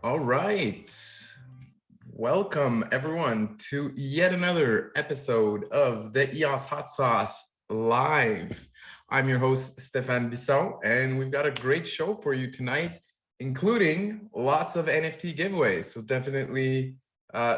All right. Welcome everyone to yet another episode of the EOS Hot Sauce Live. I'm your host, Stefan Bissau, and we've got a great show for you tonight, including lots of NFT giveaways. So definitely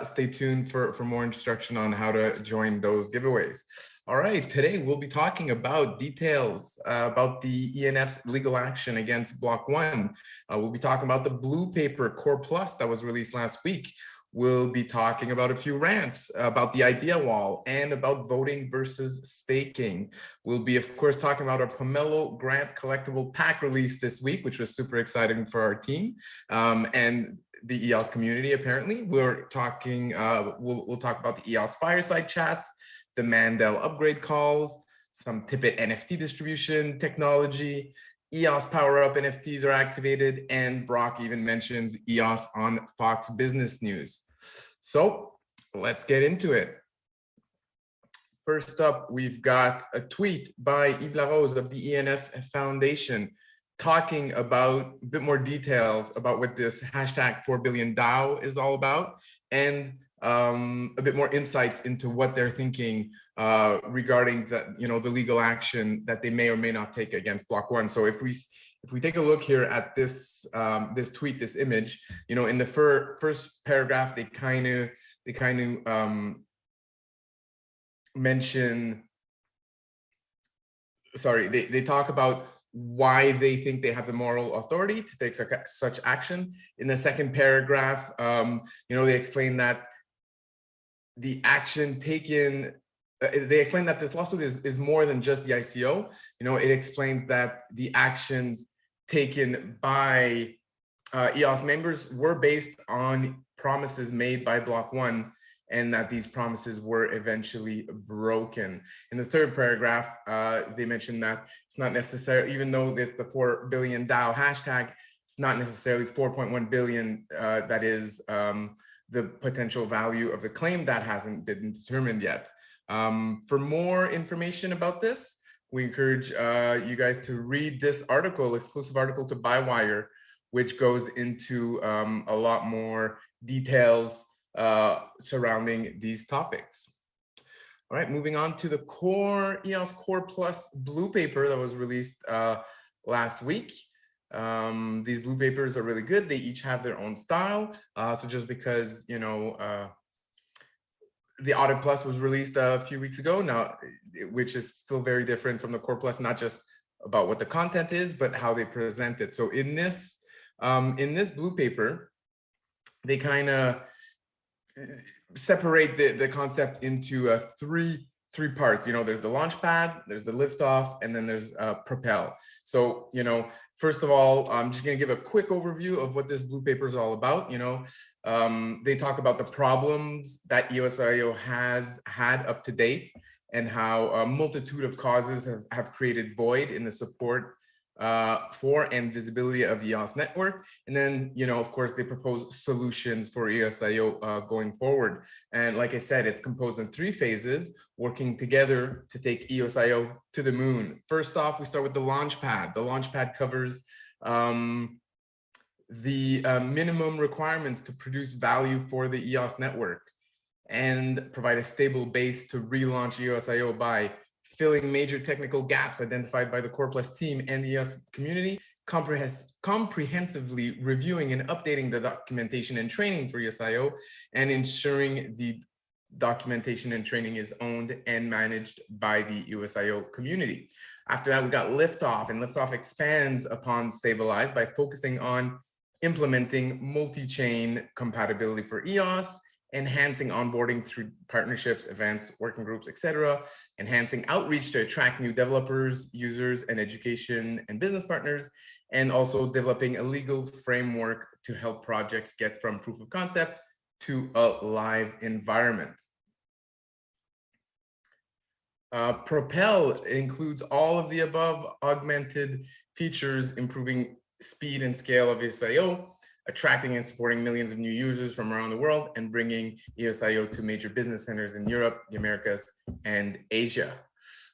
stay tuned for more instruction on how to join those giveaways. All right, today we'll be talking about details about the ENF's legal action against Block One. We'll be talking about the blue paper Core Plus that was released last week. We'll be talking about a few rants about the idea wall and about voting versus staking. We'll be, of course, talking about our Pomelo grant collectible pack release this week, which was super exciting for our team and the EOS community. Apparently, we're talking. We'll talk about the EOS Fireside chats, the Mandel upgrade calls, some Tipit NFT distribution technology. EOS PowerUp NFTs are activated, and Brock even mentions EOS on Fox Business News. So let's get into it. First up, we've got a tweet by Yves Larose of the ENF Foundation talking about a bit more details about what this hashtag 4 billion DAO is all about, and a bit more insights into what they're thinking regarding the legal action that they may or may not take against Block One. So if we take a look here at this this tweet, this image, in the first paragraph, they kind of mention, sorry, they talk about why they think they have the moral authority to take such action. In the second paragraph, they explain that the action taken, they explain that this lawsuit is more than just the ICO. It explains that the actions taken by EOS members were based on promises made by Block One, and that these promises were eventually broken. In the third paragraph, they mentioned that it's not necessary, even though it's the 4 billion DAO hashtag, it's not necessarily 4.1 billion that is the potential value of the claim. That hasn't been determined yet. For more information about this, we encourage you guys to read this article, exclusive article to Buywire, which goes into a lot more details surrounding these topics. All right, moving on to the EOS Core Plus blue paper that was released last week. These blue papers are really good. They each have their own style. So just because, the Audit Plus was released a few weeks ago now, which is still very different from the Core Plus, not just about what the content is, but how they present it. So in this blue paper, they kind of separate the concept into three parts. There's the launch pad, there's the liftoff, and then there's propel. So, first of all, I'm just going to give a quick overview of what this blue paper is all about. They talk about the problems that EOS.io has had up to date, and how a multitude of causes have created void in the support for and visibility of EOS network. And then, of course, they propose solutions for EOS.io going forward. And like I said, it's composed in 3 phases, working together to take EOS.io to the moon. First off, we start with the launch pad. The launch pad covers the minimum requirements to produce value for the EOS network and provide a stable base to relaunch EOS.io by filling major technical gaps identified by the Core Plus team and the EOS community, comprehensively reviewing and updating the documentation and training for EOS.io, and ensuring the documentation and training is owned and managed by the EOS.io community. After that, we got Liftoff, and Liftoff expands upon Stabilize by focusing on implementing multi-chain compatibility for EOS, enhancing onboarding through partnerships, events, working groups, etc., enhancing outreach to attract new developers, users, and education and business partners, and also developing a legal framework to help projects get from proof of concept to a live environment. Propel includes all of the above augmented features, improving speed and scale of EOS.io, attracting and supporting millions of new users from around the world, and bringing EOS.io to major business centers in Europe, the Americas, and Asia.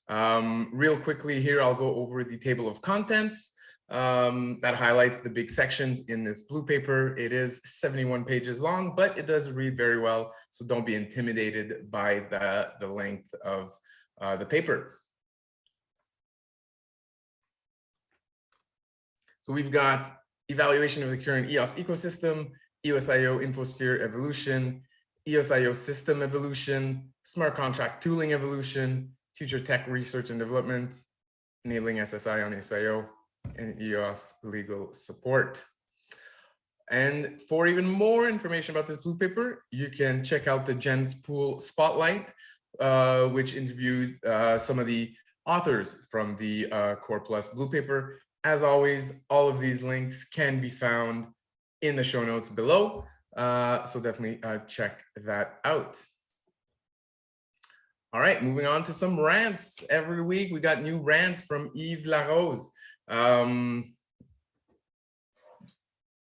Real quickly here, I'll go over the table of contents. that highlights the big sections in this blue paper. It is 71 pages long, but it does read very well. So don't be intimidated by the length of the paper. So we've got evaluation of the current EOS ecosystem, EOS.io Infosphere evolution, EOS.io system evolution, smart contract tooling evolution, future tech research and development, enabling SSI on EOS.io, and EOS legal support. And for even more information about this blue paper, you can check out the Gens Pool Spotlight, which interviewed some of the authors from the Core Plus blue paper. As always, all of these links can be found in the show notes below. So definitely check that out. All right, moving on to some rants. Every week we got new rants from Yves Larose.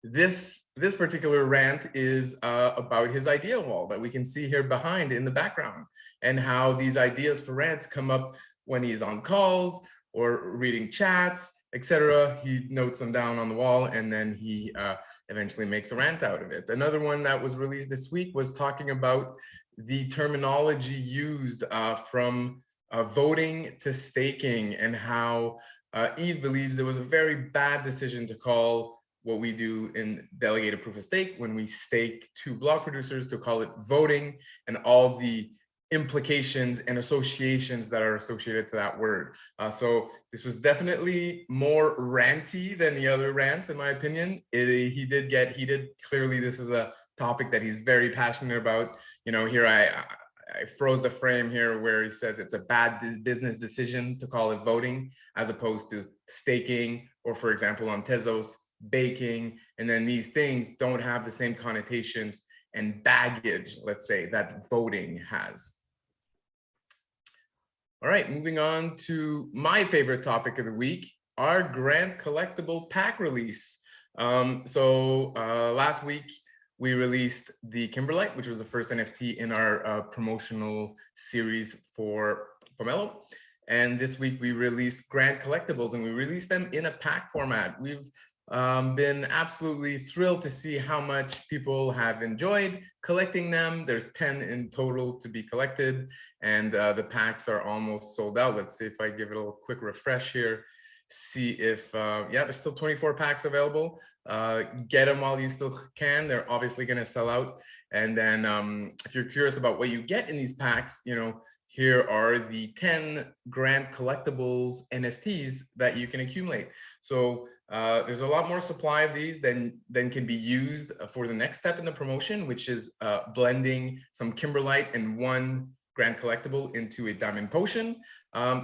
This particular rant is about his idea wall that we can see here behind in the background, and how these ideas for rants come up when he's on calls or reading chats, etc. He notes them down on the wall, and then he eventually makes a rant out of it. Another one that was released this week was talking about the terminology used from voting to staking, and how Yves believes it was a very bad decision to call what we do in delegated proof of stake when we stake to block producers, to call it voting, and all the implications and associations that are associated to that word. So this was definitely more ranty than the other rants, in my opinion. He did get heated. Clearly, this is a topic that he's very passionate about. You know, here I froze the frame here where he says it's a bad business decision to call it voting, as opposed to staking, or for example, on Tezos, baking. And then these things don't have the same connotations and baggage, let's say, that voting has. All right, moving on to my favorite topic of the week, our Grant Collectible pack release. Last week, we released the Kimberlite, which was the first NFT in our promotional series for Pomelo. And this week we released Grant Collectibles, and we released them in a pack format. We've been absolutely thrilled to see how much people have enjoyed collecting them. There's 10 in total to be collected, and the packs are almost sold out. Let's see if I give it a quick refresh here. See if, yeah, there's still 24 packs available. Get them while you still can. They're obviously going to sell out. And then if you're curious about what you get in these packs, you know, here are the 10 Grant Collectibles NFTs that you can accumulate. So there's a lot more supply of these than can be used for the next step in the promotion, which is blending some Kimberlite and one Grant Collectible into a Diamond Potion.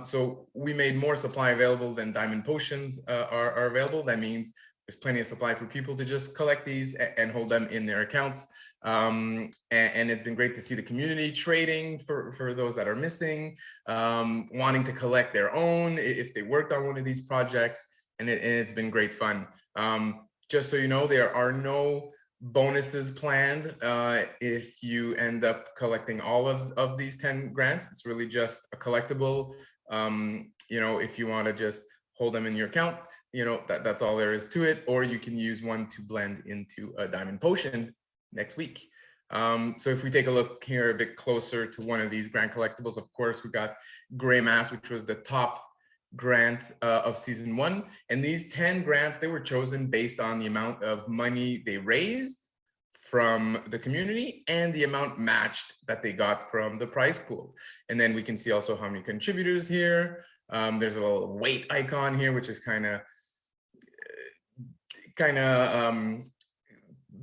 So we made more supply available than Diamond Potions are available. That means there's plenty of supply for people to just collect these and hold them in their accounts. And it's been great to see the community trading for those that are missing, wanting to collect their own if they worked on one of these projects. And it's been great fun. Just so you know, there are no bonuses planned if you end up collecting all of these 10 grants. It's really just a collectible. You know, if you want to just hold them in your account, you know, that's all there is to it. Or you can use one to blend into a Diamond Potion next week. So if we take a look here a bit closer to one of these grant collectibles, of course, we got Gray Mass, which was the top grant of season 1. And these 10 grants, they were chosen based on the amount of money they raised from the community and the amount matched that they got from the prize pool. And then we can see also how many contributors here. There's a little weight icon here, which is kind of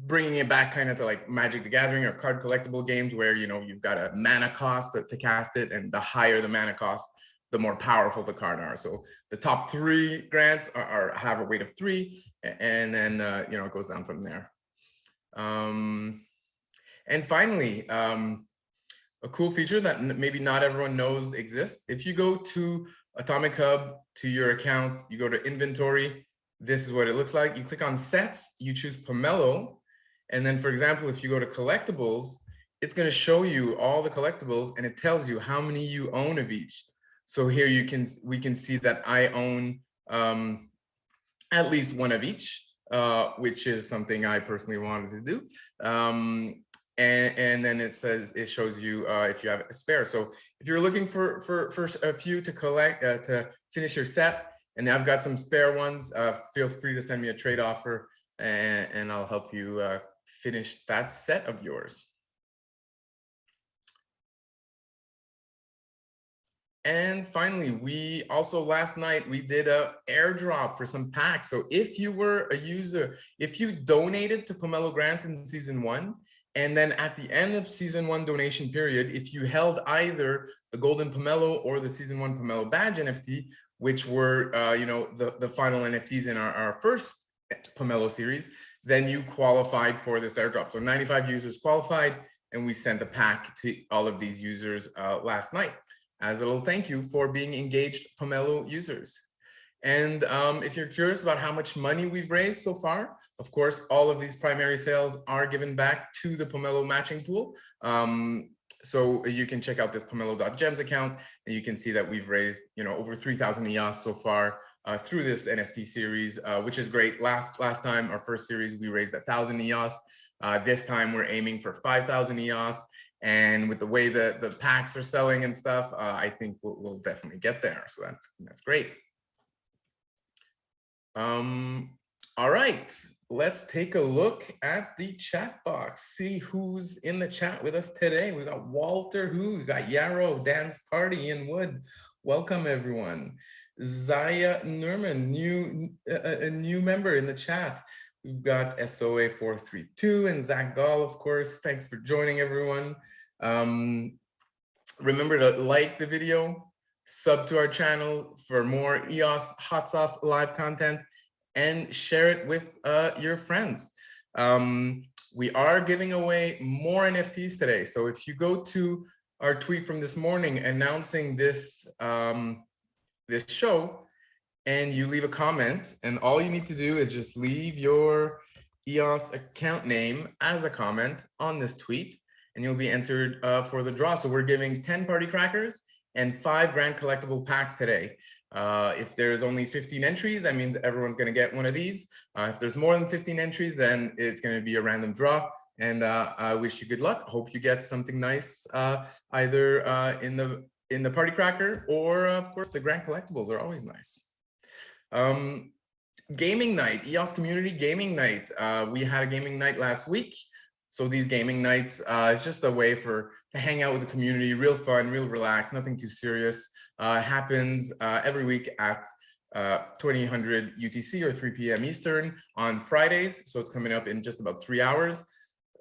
bringing it back kind of to like Magic the Gathering or card collectible games, where, you know, you've got a mana cost to cast it, and the higher the mana cost, the more powerful the card are. So the top 3 grants have a weight of 3, and then you know, it goes down from there. And finally, a cool feature that maybe not everyone knows exists. If you go to Atomic Hub, to your account, you go to inventory, this is what it looks like. You click on sets, you choose Pomelo, and then, for example, if you go to collectibles, it's going to show you all the collectibles, and it tells you how many you own of each. So here we can see that I own at least one of each, which is something I personally wanted to do. And then it shows you if you have a spare. So if you're looking for a few to collect to finish your set, and I've got some spare ones, feel free to send me a trade offer, and I'll help you finish that set of yours. And finally, we also last night we did a airdrop for some packs. So if you were a user, if you donated to Pomelo grants in season 1, and then at the end of season 1 donation period, if you held either the golden Pomelo or the season 1 Pomelo badge NFT, which were the final NFTs in our first Pomelo series, then you qualified for this airdrop. So 95 users qualified, and we sent a pack to all of these users last night as a little thank you for being engaged Pomelo users. And if you're curious about how much money we've raised so far, of course, all of these primary sales are given back to the Pomelo matching pool. So you can check out this pomelo.gems account, and you can see that we've raised over 3,000 EOS so far through this NFT series, which is great. Last time, our first series, we raised 1,000 EOS. This time we're aiming for 5,000 EOS. And with the way the packs are selling and stuff, I think we'll definitely get there. So that's great. All right, let's take a look at the chat box, see who's in the chat with us today. We got Walter Who, we got Yarrow, Dan's Party, Ian Wood. Welcome everyone. Zaya Nurman, a new member in the chat. We've got SOA432 and Zach Gall, of course. Thanks for joining everyone. Remember to like the video, sub to our channel for more EOS Hot Sauce live content, and share it with your friends. We are giving away more NFTs today. So if you go to our tweet from this morning announcing this, this show, and you leave a comment, and all you need to do is just leave your EOS account name as a comment on this tweet, and you'll be entered for the draw. So we're giving 10 Party Crackers and 5 Grand Collectible packs today. If there's only 15 entries, that means everyone's going to get one of these. If there's more than 15 entries, then it's going to be a random draw. And I wish you good luck. Hope you get something nice, either in the Party Cracker, or of course the Grand Collectibles are always nice. Gaming night, EOS community gaming night. We had a gaming night last week. So these gaming nights is just a way to hang out with the community, real fun, real relaxed, nothing too serious. Happens every week at 2000 UTC or 3 p.m. Eastern on Fridays. So it's coming up in just about 3 hours.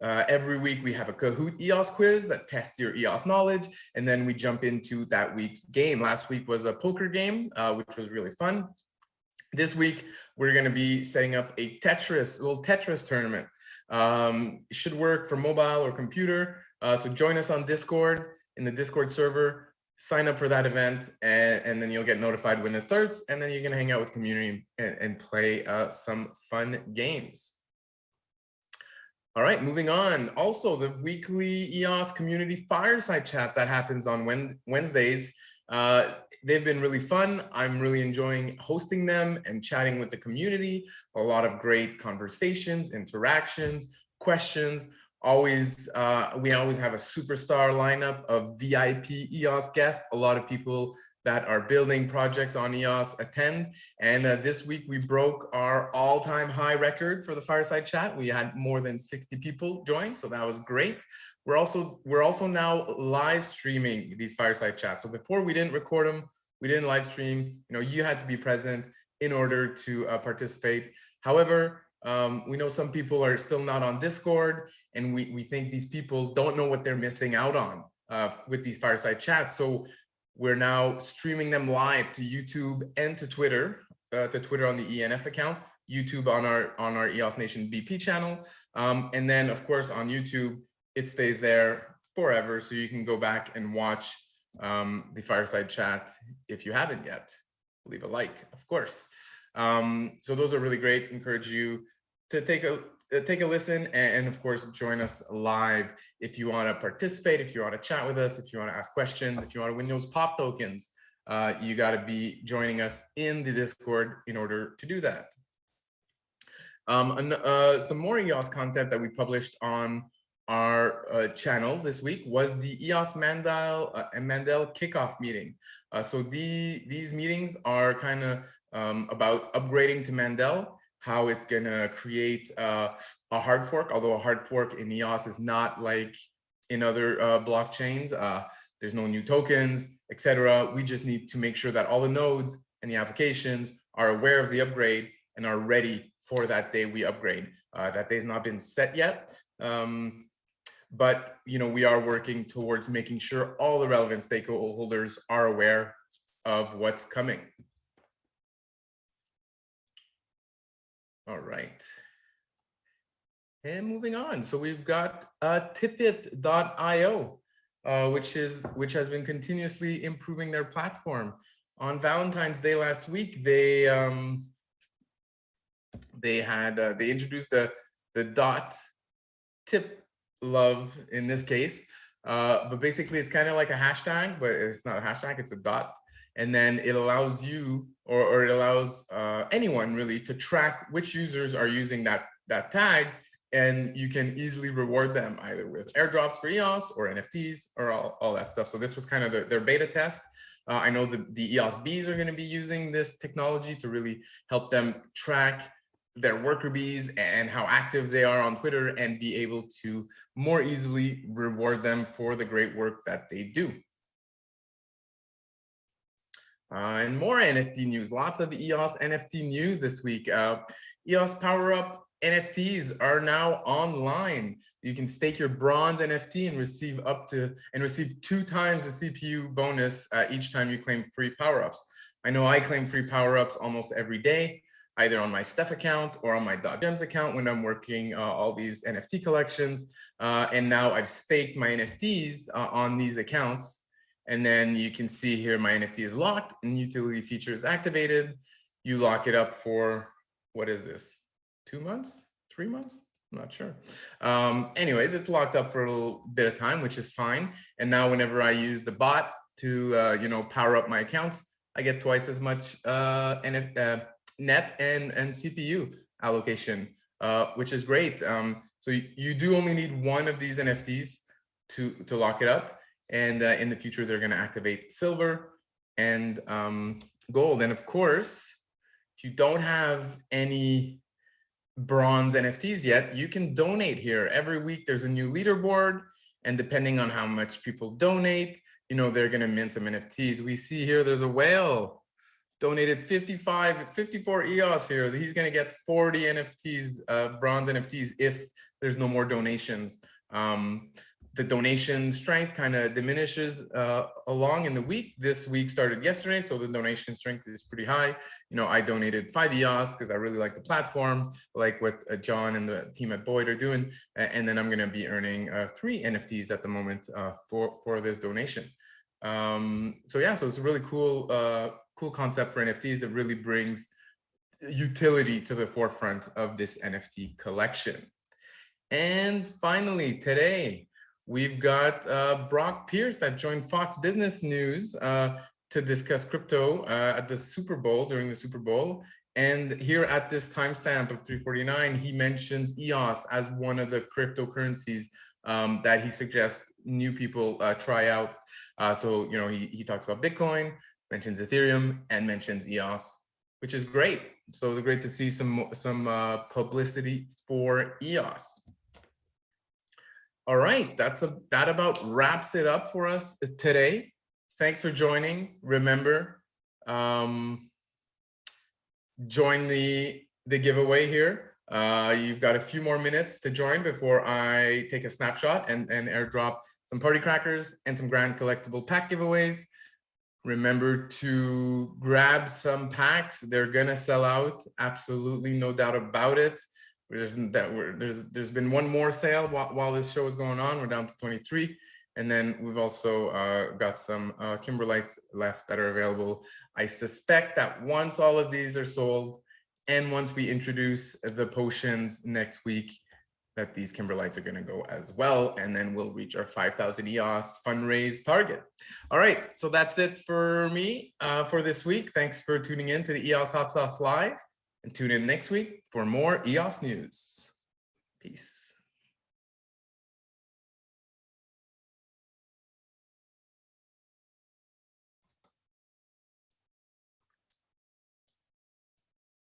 Every week we have a Kahoot EOS quiz that tests your EOS knowledge, and then we jump into that week's game. Last week was a poker game, which was really fun. This week we're going to be setting up a little Tetris tournament. Should work for mobile or computer. So join us on Discord, in the Discord server, sign up for that event, and then you'll get notified when it starts, and then you're going to hang out with community and play some fun games. All right, moving on. Also, the weekly EOS community fireside chat that happens on Wednesdays. They've been really fun. I'm really enjoying hosting them and chatting with the community. A lot of great conversations, interactions, questions. We always have a superstar lineup of VIP EOS guests. A lot of people that are building projects on EOS attend. And this week we broke our all-time high record for the fireside chat. We had more than 60 people join, so that was great. We're also now live streaming these fireside chats. So before we didn't record them, we didn't live stream. You had to be present in order to participate. However, we know some people are still not on Discord, and we think these people don't know what they're missing out on with these fireside chats. So we're now streaming them live to YouTube and to Twitter on the ENF account, YouTube on our EOS Nation BP channel, and then of course on YouTube it stays there forever, so you can go back and watch the fireside chat if you haven't yet. Leave a like, of course. So those are really great. Encourage you to take a listen, and of course join us live if you want to participate, if you want to chat with us, if you want to ask questions, if you want to win those pop tokens. You got to be joining us in the Discord in order to do that. Some more EOS content that we published on our channel this week was the EOS Mandel kickoff meeting. So these meetings are kind of about upgrading to Mandel, how it's gonna create a hard fork, although a hard fork in EOS is not like in other blockchains. There's no new tokens, etc. We just need to make sure that all the nodes and the applications are aware of the upgrade and are ready for that day we upgrade. That day's not been set yet, but we are working towards making sure all the relevant stakeholders are aware of what's coming. All right. And moving on, so we've got Tipit.io, which has been continuously improving their platform. On Valentine's Day last week, they introduced the dot tip love in this case, but basically it's kind of like a hashtag, but it's not a hashtag, it's a dot, and then it allows you or it allows anyone really to track which users are using that tag, and you can easily reward them either with airdrops for EOS or NFTs or all that stuff. So this was kind of their beta test. I know the EOS bees are going to be using this technology to really help them track their worker bees and how active they are on Twitter, and be able to more easily reward them for the great work that they do. And more NFT news, lots of EOS NFT news this week. EOS PowerUp NFTs are now online. You can stake your bronze NFT and receive 2 times the CPU bonus each time you claim free power-ups. I know I claim free power-ups almost every day, either on my Steph account or on my .gems account when I'm working all these NFT collections. And now I've staked my NFTs on these accounts. And then you can see here my NFT is locked and utility feature is activated. You lock it up for, what is this? 2 months, 3 months? I'm not sure. Anyways, it's locked up for a little bit of time, which is fine. And now whenever I use the bot to power up my accounts, I get twice as much net and CPU allocation, which is great. So you do only need one of these NFTs to lock it up. And in the future, they're going to activate silver and gold. And of course, if you don't have any bronze NFTs yet, you can donate here. Every week there's a new leaderboard, and depending on how much people donate, they're going to mint some NFTs. We see here there's a whale donated 54 EOS here. He's going to get 40 NFTs, bronze NFTs, if there's no more donations. The donation strength kind of diminishes along in the week. This week started yesterday, so the donation strength is pretty high. I donated 5 EOS because I really like the platform, like what John and the team at Boyd are doing. And then I'm going to be earning 3 NFTs at the moment for this donation. So yeah, so it's a really cool concept for NFTs that really brings utility to the forefront of this NFT collection. And finally, today, we've got Brock Pierce that joined Fox Business News to discuss crypto at the Super Bowl, during the Super Bowl. And here at this timestamp of 3:49, he mentions EOS as one of the cryptocurrencies that he suggests new people try out. So, he talks about Bitcoin, mentions Ethereum, and mentions EOS, which is great. So it's great to see some publicity for EOS. All right, that about wraps it up for us today. Thanks for joining. Remember, join the giveaway here. You've got a few more minutes to join before I take a snapshot and airdrop some party crackers and some grand collectible pack giveaways. Remember to grab some packs. They're gonna sell out, absolutely, no doubt about it. There's been one more sale while this show is going on. We're down to 23. And then we've also got some Kimberlites left that are available. I suspect that once all of these are sold, and once we introduce the potions next week, that these Kimberlites are going to go as well. And then we'll reach our 5,000 EOS fundraise target. All right, so that's it for me for this week. Thanks for tuning in to the EOS Hot Sauce Live. And tune in next week for more EOS news. Peace.